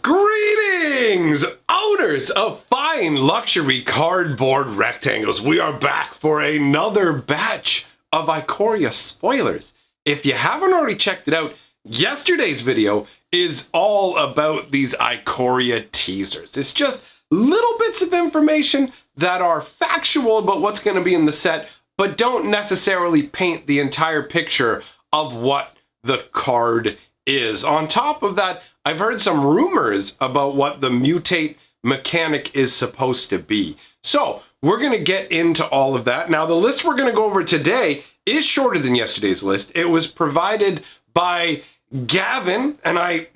Greetings, owners of fine luxury cardboard rectangles. We are back for another batch of Ikoria spoilers. If you haven't already checked it out, yesterday's video is all about these Ikoria teasers. It's just little bits of information that are factual about what's going to be in the set, but don't necessarily paint the entire picture of what the card is. On top of that, I've heard some rumors about what the mutate mechanic is supposed to be. So we're going to get into all of that. Now, the list we're going to go over today is shorter than yesterday's list. It was provided by Gavin, and I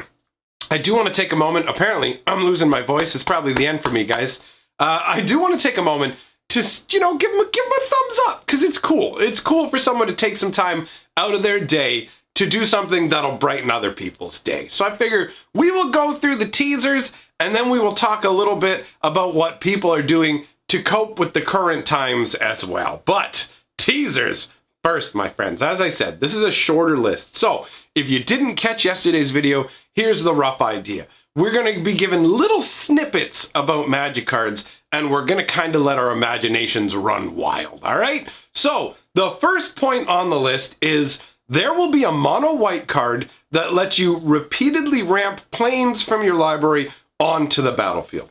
do want to take a moment. Apparently, I'm losing my voice. It's probably the end for me, guys. I do want to take a moment to, give him a thumbs up, because it's cool. It's cool for someone to take some time out of their day to do something that'll brighten other people's day. So I figure we will go through the teasers, and then we will talk a little bit about what people are doing to cope with the current times as well. But teasers first, my friends. As I said, this is a shorter list. So if you didn't catch yesterday's video, here's the rough idea. We're going to be given little snippets about Magic cards, and we're going to kind of let our imaginations run wild, all right? So the first point on the list is there will be a mono white card that lets you repeatedly ramp planes from your library onto the battlefield.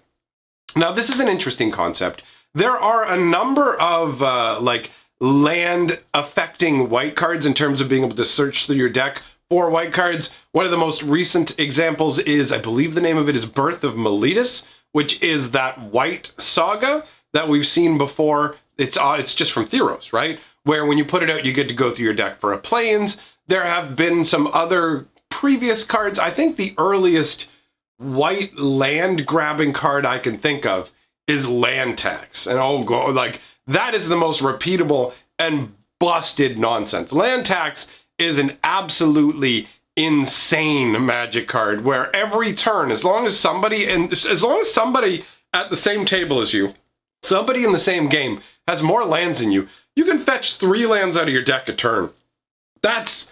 Now, this is an interesting concept. There are a number of land affecting white cards in terms of being able to search through your deck for white cards. One of the most recent examples is, I believe the name of it is Birth of Meletus, which is that white saga that we've seen before. It's just from Theros, right? Where when you put it out, you get to go through your deck for a plains. There have been some other previous cards. I think the earliest white land grabbing card I can think of is Land Tax. And that is the most repeatable and busted nonsense. Land Tax is an absolutely insane Magic card where every turn, as long as somebody at the same table as you, somebody in the same game has more lands than you, you can fetch 3 lands out of your deck a turn. That's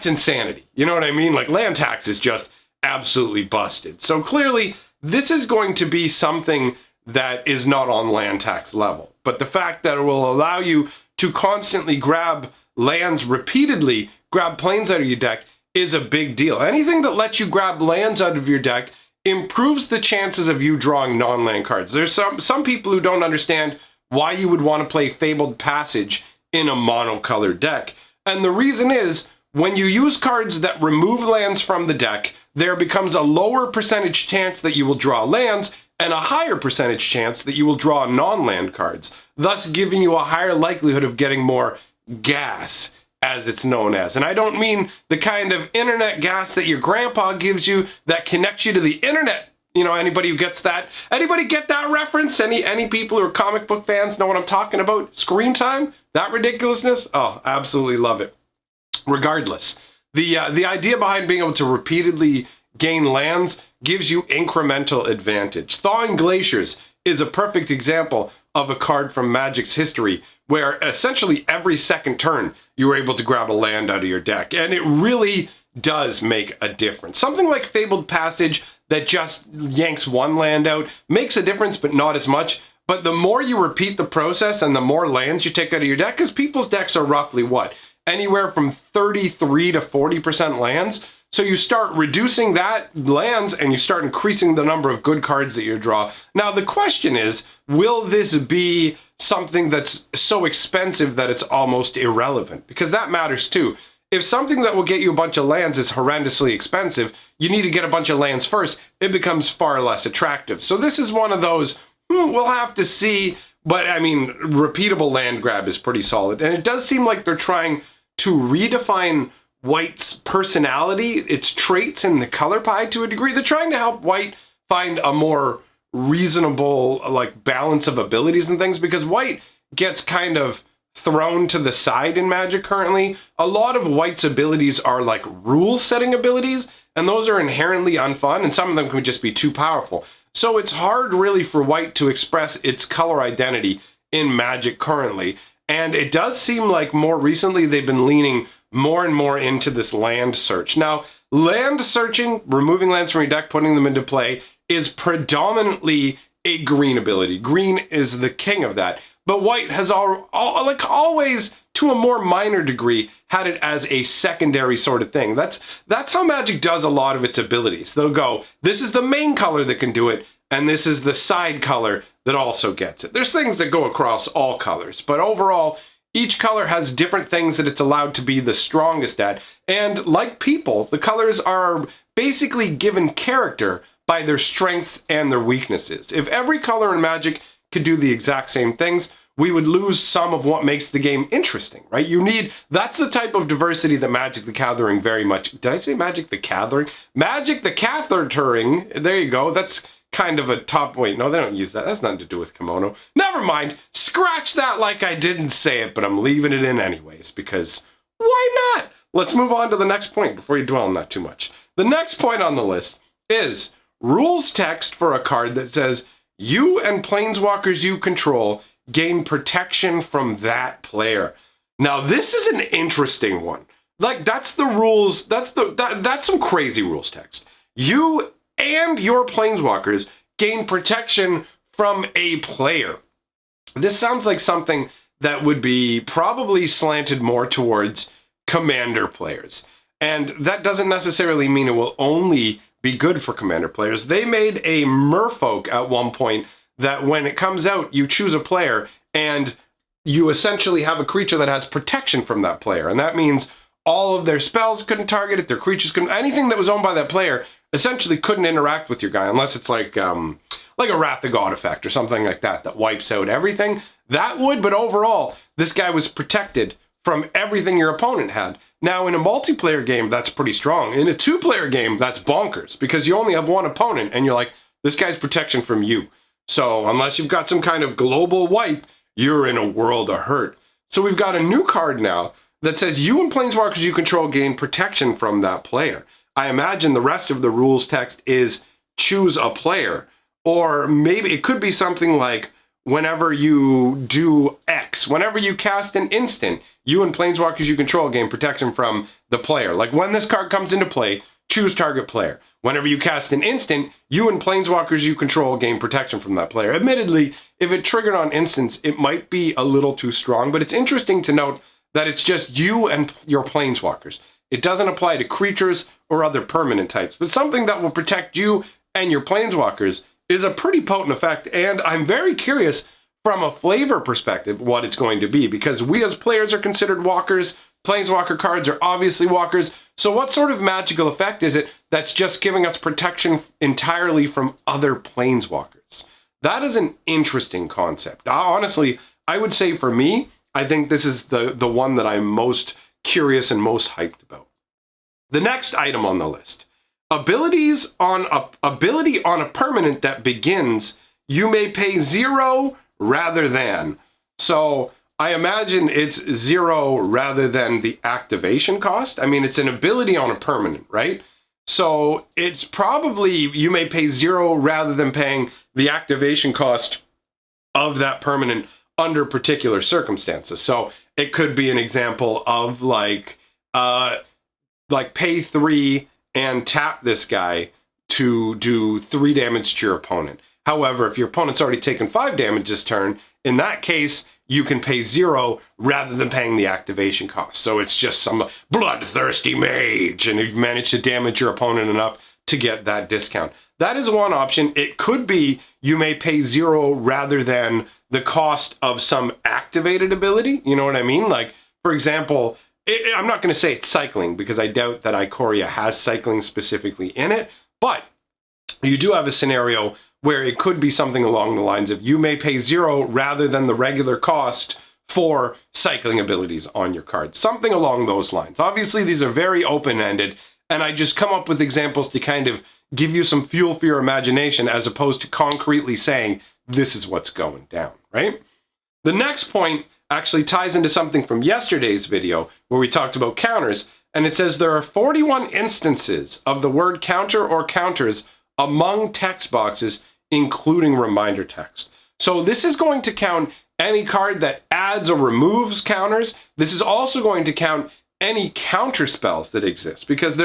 insanity. You know what I mean? Like, Land Tax is just absolutely busted. So clearly, this is going to be something that is not on Land Tax level. But the fact that it will allow you to constantly grab lands repeatedly, grab planes out of your deck, is a big deal. Anything that lets you grab lands out of your deck improves the chances of you drawing non-land cards. There's some people who don't understand why you would want to play Fabled Passage in a monocolored deck. And the reason is, when you use cards that remove lands from the deck, there becomes a lower percentage chance that you will draw lands and a higher percentage chance that you will draw non-land cards, thus giving you a higher likelihood of getting more gas, as it's known as. And I don't mean the kind of internet gas that your grandpa gives you that connects you to the internet. You know, anybody who gets that? Anybody get that reference? Any people who are comic book fans know what I'm talking about? Screen time? That ridiculousness? Oh, absolutely love it. Regardless, the idea behind being able to repeatedly gain lands gives you incremental advantage. Thawing Glaciers is a perfect example of a card from Magic's history where essentially every second turn you were able to grab a land out of your deck, and it really does make a difference. Something like Fabled Passage that just yanks 1 land out makes a difference, but not as much. But the more you repeat the process and the more lands you take out of your deck, because people's decks are roughly what? Anywhere from 33 to 40% lands. So you start reducing that lands and you start increasing the number of good cards that you draw. Now the question is, will this be something that's so expensive that it's almost irrelevant? Because that matters too. If something that will get you a bunch of lands is horrendously expensive, you need to get a bunch of lands first, it becomes far less attractive. So this is one of those, we'll have to see, but I mean, repeatable land grab is pretty solid. And it does seem like they're trying to redefine White's personality, its traits in the color pie to a degree. They're trying to help White find a more reasonable balance of abilities and things, because White gets kind of thrown to the side in Magic currently. A lot of White's abilities are like rule setting abilities, and those are inherently unfun, and some of them can just be too powerful. So it's hard really for White to express its color identity in Magic currently. And it does seem like more recently they've been leaning more and more into this land search. Now, land searching, removing lands from your deck, putting them into play, is predominantly a green ability. Green is the king of that. But white has always, to a more minor degree, had it as a secondary sort of thing. That's how Magic does a lot of its abilities. They'll go, this is the main color that can do it, and this is the side color that also gets it. There's things that go across all colors, but overall, each color has different things that it's allowed to be the strongest at. And like people, the colors are basically given character by their strengths and their weaknesses. If every color in Magic could do the exact same things, we would lose some of what makes the game interesting, right? That's the type of diversity that Magic the Gathering very much, did I say Magic the Gathering? Magic the Gathering, there you go, that's kind of a top, wait, no, they don't use that, that's nothing to do with kimono. Never mind, scratch that like I didn't say it, but I'm leaving it in anyways, because why not? Let's move on to the next point before you dwell on that too much. The next point on the list is rules text for a card that says, you and planeswalkers you control gain protection from that player. Now, this is an interesting one. Like, that's the rules, that's some crazy rules text. You and your planeswalkers gain protection from a player. This sounds like something that would be probably slanted more towards commander players. And that doesn't necessarily mean it will only be good for commander players. They made a merfolk at one point that when it comes out, you choose a player and you essentially have a creature that has protection from that player. And that means all of their spells couldn't target it, their creatures couldn't, anything that was owned by that player essentially couldn't interact with your guy unless it's like a Wrath of God effect or something like that that wipes out everything. That would, but overall, this guy was protected from everything your opponent had. Now, in a multiplayer game, that's pretty strong. In a two-player game, that's bonkers because you only have one opponent and you're like, this guy's protection from you. So unless you've got some kind of global wipe, you're in a world of hurt. So we've got a new card now that says you and planeswalkers you control gain protection from that player. I imagine the rest of the rules text is choose a player. Or maybe it could be something like whenever you do X, whenever you cast an instant, you and planeswalkers you control gain protection from the player. Like when this card comes into play, choose target player. Whenever you cast an instant, you and planeswalkers you control gain protection from that player. Admittedly, if it triggered on instants, it might be a little too strong, but it's interesting to note that it's just you and your planeswalkers. It doesn't apply to creatures or other permanent types, but something that will protect you and your planeswalkers is a pretty potent effect, and I'm very curious from a flavor perspective what it's going to be, because we as players are considered walkers, planeswalker cards are obviously walkers, so what sort of magical effect is it that's just giving us protection entirely from other planeswalkers? That is an interesting concept. Honestly, I would say for me, I think this is the one that I'm most curious and most hyped about. The next item on the list. Ability on a permanent that begins, you may pay 0 rather than. So I imagine it's 0 rather than the activation cost. I mean, it's an ability on a permanent, right? So it's probably, you may pay 0 rather than paying the activation cost of that permanent under particular circumstances. So it could be an example of like pay 3 and tap this guy to do 3 damage to your opponent. However, if your opponent's already taken 5 damage this turn, in that case, you can pay 0 rather than paying the activation cost. So it's just some bloodthirsty mage, and you've managed to damage your opponent enough to get that discount. That is one option. It could be you may pay 0 rather than the cost of some activated ability. You know what I mean? Like, for example, I'm not going to say it's cycling because I doubt that Ikoria has cycling specifically in it, but you do have a scenario where it could be something along the lines of you may pay 0 rather than the regular cost for cycling abilities on your card. Something along those lines. Obviously, these are very open-ended, and I just come up with examples to kind of give you some fuel for your imagination as opposed to concretely saying this is what's going down, right? The next point actually ties into something from yesterday's video where we talked about counters, and it says there are 41 instances of the word counter or counters among text boxes, including reminder text. So this is going to count any card that adds or removes counters. This is also going to count any counter spells that exist, because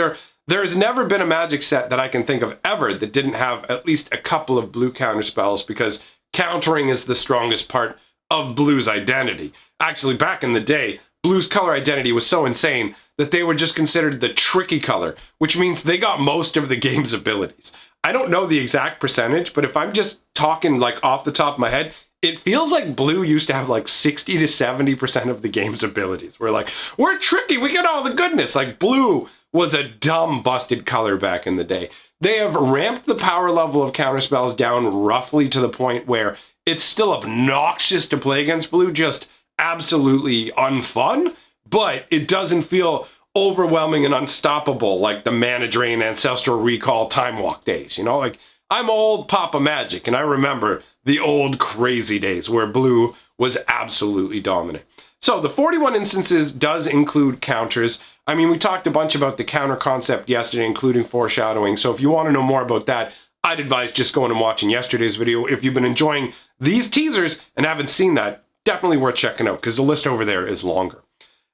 There's never been a Magic set that I can think of ever that didn't have at least a couple of blue counter spells, because countering is the strongest part of blue's identity. Actually, back in the day, blue's color identity was so insane that they were just considered the tricky color, which means they got most of the game's abilities. I don't know the exact percentage, but if I'm just talking like off the top of my head, it feels like blue used to have like 60 to 70% of the game's abilities. We're like, we're tricky, we get all the goodness. Like, blue was a dumb, busted color back in the day. They have ramped the power level of counterspells down roughly to the point where it's still obnoxious to play against blue, just absolutely unfun, but it doesn't feel overwhelming and unstoppable like the Mana Drain, Ancestral Recall, Time Walk days. You know, like, I'm old Papa Magic, and I remember the old crazy days where blue was absolutely dominant. So the 41 instances does include counters. I mean, we talked a bunch about the counter concept yesterday, including foreshadowing. So if you want to know more about that, I'd advise just going and watching yesterday's video. If you've been enjoying these teasers and haven't seen that, definitely worth checking out, because the list over there is longer.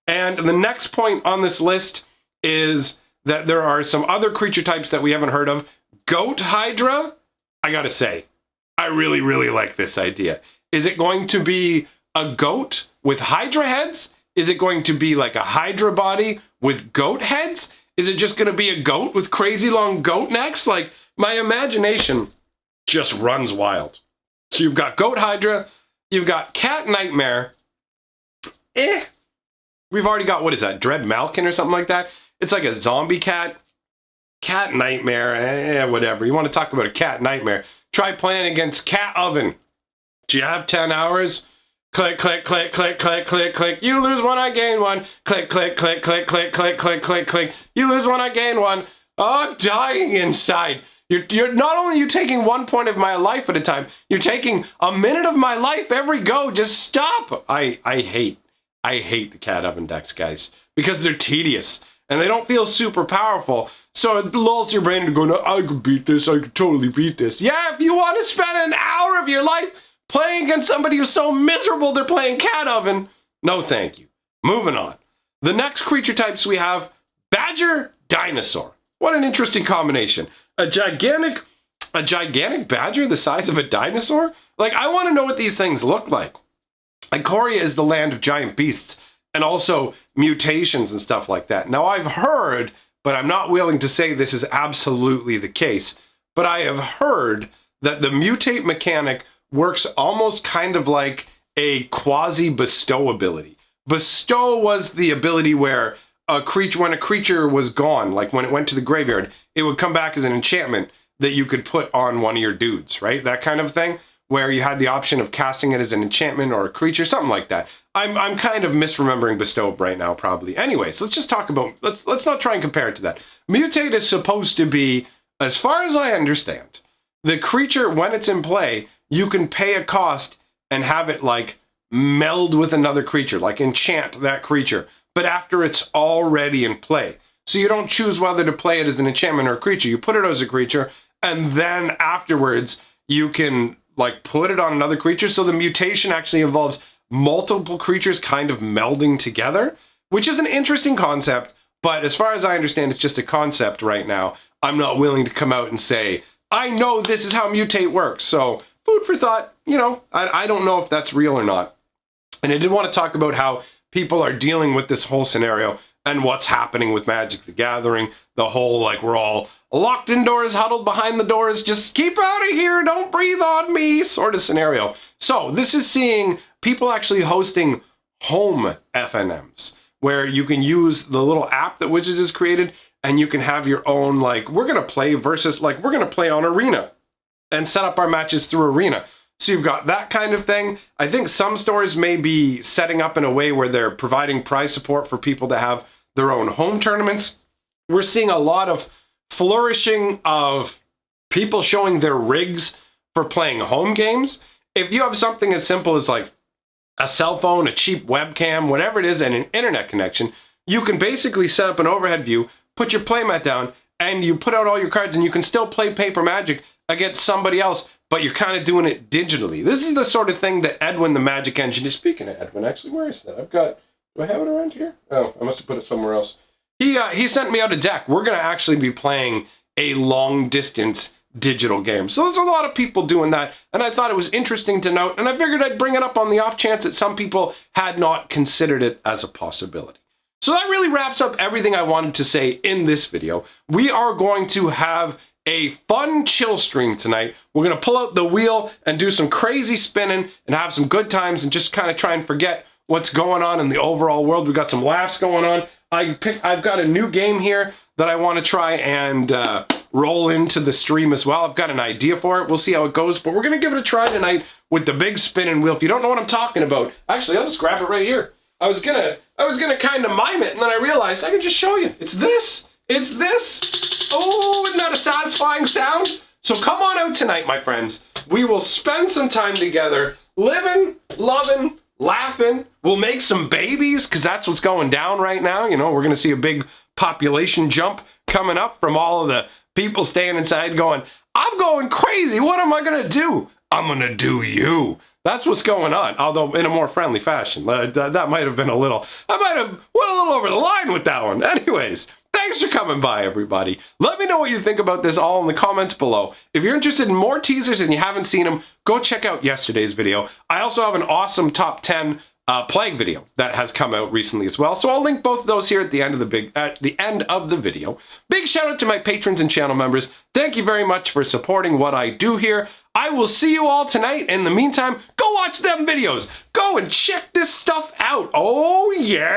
And the next point on this list is that there are some other creature types that we haven't heard of. Goat Hydra, I gotta say, I really, really like this idea. Is it going to be a goat with Hydra heads? Is it going to be like a Hydra body with goat heads? Is it just gonna be a goat with crazy long goat necks? Like, my imagination just runs wild. So you've got Goat Hydra, you've got Cat Nightmare. We've already got, what is that, Dread Malkin or something like that? It's like a zombie cat. Cat Nightmare, whatever. You want to talk about a Cat Nightmare? Try playing against Cat Oven. Do you have 10 hours? Click, click, click, click, click, click, click. You lose one, I gain one. Click, click, click, click, click, click, click, click, click. You lose one, I gain one. Oh, dying inside. You're not only you taking 1 point of my life at a time, you're taking a minute of my life every go. Just stop. I hate the Cat Oven decks, guys, because they're tedious and they don't feel super powerful. So it lulls your brain to go, no, I could beat this. I could totally beat this. Yeah, if you want to spend an hour of your life playing against somebody who's so miserable they're playing Cat Oven, no thank you. Moving on. The next creature types we have, Badger Dinosaur. What an interesting combination. A gigantic badger the size of a dinosaur? Like, I want to know what these things look like. Ikoria is the land of giant beasts and also mutations and stuff like that. Now, I've heard, but I'm not willing to say this is absolutely the case, but I have heard that the mutate mechanic works almost kind of like a quasi-bestow ability. Bestow was the ability where when a creature was gone, like when it went to the graveyard, it would come back as an enchantment that you could put on one of your dudes, right? That kind of thing, where you had the option of casting it as an enchantment or a creature, something like that. I'm kind of misremembering Bestow right now, probably. Anyways, let's just talk about, let's not try and compare it to that. Mutate is supposed to be, as far as I understand, the creature, when it's in play, you can pay a cost and have it like meld with another creature, like enchant that creature, but after it's already in play. So you don't choose whether to play it as an enchantment or a creature. You put it as a creature, and then afterwards you can like put it on another creature. So the mutation actually involves multiple creatures kind of melding together, which is an interesting concept. But as far as I understand, it's just a concept right now. I'm not willing to come out and say, I know this is how Mutate works. So food for thought, you know, I don't know if that's real or not. And I did want to talk about how people are dealing with this whole scenario and what's happening with Magic the Gathering. The whole, like, we're all locked indoors, huddled behind the doors, just keep out of here, don't breathe on me, sort of scenario. So this is seeing people actually hosting home FNMs, where you can use the little app that Wizards has created, and you can have your own, like, we're going to play versus, like, we're going to play on Arena and set up our matches through Arena. So you've got that kind of thing. I think some stores may be setting up in a way where they're providing prize support for people to have their own home tournaments. We're seeing a lot of flourishing of people showing their rigs for playing home games. If you have something as simple as like a cell phone, a cheap webcam, whatever it is, and an internet connection, you can basically set up an overhead view, put your playmat down, and you put out all your cards, and you can still play paper Magic against somebody else, but you're kind of doing it digitally. This is the sort of thing that Edwin, the Magic Engineer, speaking of Edwin, actually, where is that? Do I have it around here? Oh, I must have put it somewhere else. he sent me out a deck. We're going to actually be playing a long distance digital game. So there's a lot of people doing that, and I thought it was interesting to note, and I figured I'd bring it up on the off chance that some people had not considered it as a possibility. So that really wraps up everything I wanted to say in this video. We are going to have a fun chill stream tonight. We're going to pull out the wheel and do some crazy spinning and have some good times and just kind of try and forget what's going on in the overall world. We got some laughs going on. I've got a new game here that I want to try and roll into the stream as well. I've got an idea for it. We'll see how it goes, but we're going to give it a try tonight with the big spinning wheel. If you don't know what I'm talking about, actually, I'll just grab it right here. I was gonna kind of mime it, and then I realized I can just show you. It's this. It's this. Oh, isn't that a satisfying sound? So come on out tonight, my friends. We will spend some time together, living, loving, laughing. We'll make some babies, because that's what's going down right now. You know, we're going to see a big population jump coming up from all of the people staying inside going, I'm going crazy. What am I going to do? I'm going to do you. That's what's going on, although in a more friendly fashion. That might have been I might have went a little over the line with that one. Anyways, thanks for coming by, everybody. Let me know what you think about this all in the comments below. If you're interested in more teasers and you haven't seen them, go check out yesterday's video. I also have an awesome top 10 Plague video that has come out recently as well. So I'll link both of those here at the end of the video. Big shout out to my patrons and channel members. Thank you very much for supporting what I do here. I will see you all tonight. In the meantime, go watch them videos. Go and check this stuff out. Oh yeah.